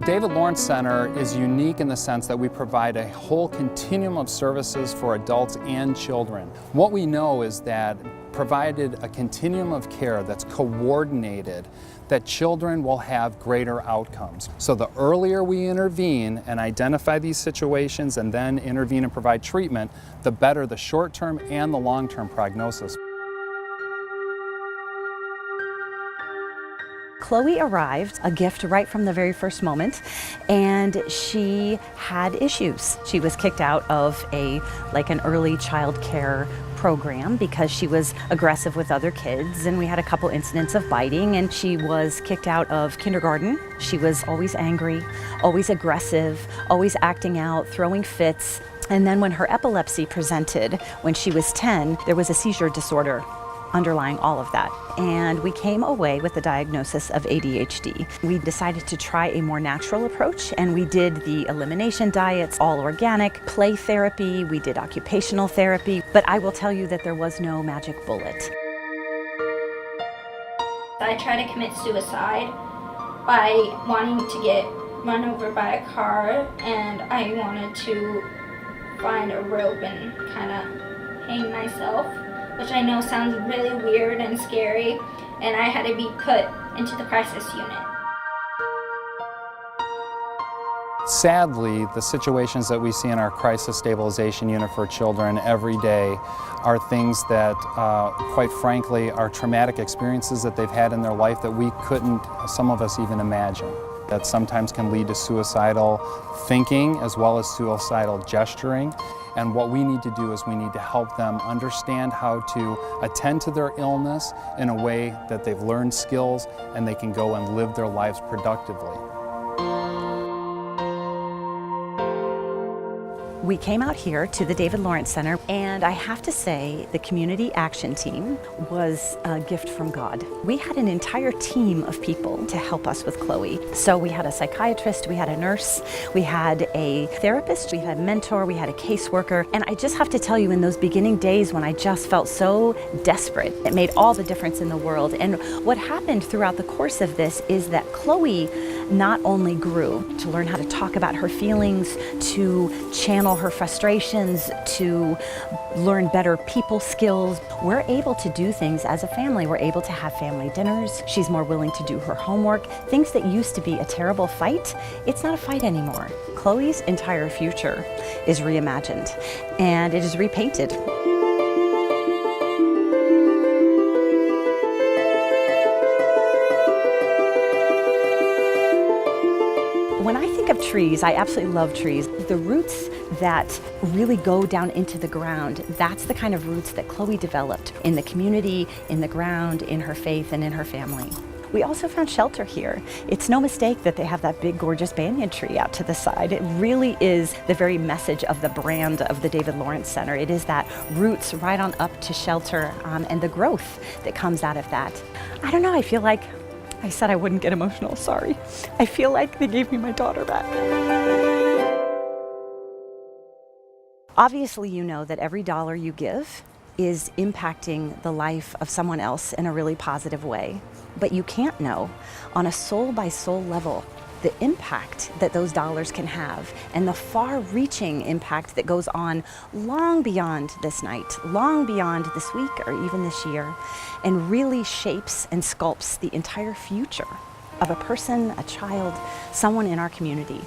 David Lawrence Center is unique in the sense that we provide a whole continuum of services for adults and children. What we know is that provided a continuum of care that's coordinated, that children will have greater outcomes. So the earlier we intervene and identify these situations and then intervene and provide treatment, the better the short-term and the long-term prognosis. Chloe arrived, a gift right from the very first moment, and she had issues. She was kicked out of an early child care program because she was aggressive with other kids, and we had a couple incidents of biting, and she was kicked out of kindergarten. She was always angry, always aggressive, always acting out, throwing fits. And then when her epilepsy presented when she was 10, there was a seizure disorder underlying all of that. And we came away with the diagnosis of ADHD. We decided to try a more natural approach, and we did the elimination diets, all organic, play therapy, we did occupational therapy, but I will tell you that there was no magic bullet. I tried to commit suicide by wanting to get run over by a car, and I wanted to find a rope and kind of hang myself, which I know sounds really weird and scary, and I had to be put into the crisis unit. Sadly, the situations that we see in our crisis stabilization unit for children every day are things that, quite frankly, are traumatic experiences that they've had in their life that we couldn't, some of us, even imagine. That sometimes can lead to suicidal thinking as well as suicidal gesturing. And what we need to do is we need to help them understand how to attend to their illness in a way that they've learned skills and they can go and live their lives productively. We came out here to the David Lawrence Center, and I have to say the community action team was a gift from God. We had an entire team of people to help us with Chloe. So we had a psychiatrist, we had a nurse, we had a therapist, we had a mentor, we had a caseworker, and I just have to tell you, in those beginning days when I just felt so desperate, it made all the difference in the world. And what happened throughout the course of this is that Chloe not only grew to learn how to talk about her feelings, to channel her frustrations, to learn better people skills. We're able to do things as a family. We're able to have family dinners. She's more willing to do her homework. Things that used to be a terrible fight, it's not a fight anymore. Chloe's entire future is reimagined, and it is repainted. When I think of trees, I absolutely love trees. The roots that really go down into the ground, that's the kind of roots that Chloe developed in the community, in the ground, in her faith, and in her family. We also found shelter here. It's no mistake that they have that big, gorgeous banyan tree out to the side. It really is the very message of the brand of the David Lawrence Center. It is that roots right on up to shelter and the growth that comes out of that. I don't know, I feel like I said I wouldn't get emotional, sorry. I feel like they gave me my daughter back. Obviously, you know that every dollar you give is impacting the life of someone else in a really positive way. But you can't know on a soul-by-soul level the impact that those dollars can have and the far-reaching impact that goes on long beyond this night, long beyond this week or even this year, and really shapes and sculpts the entire future of a person, a child, someone in our community.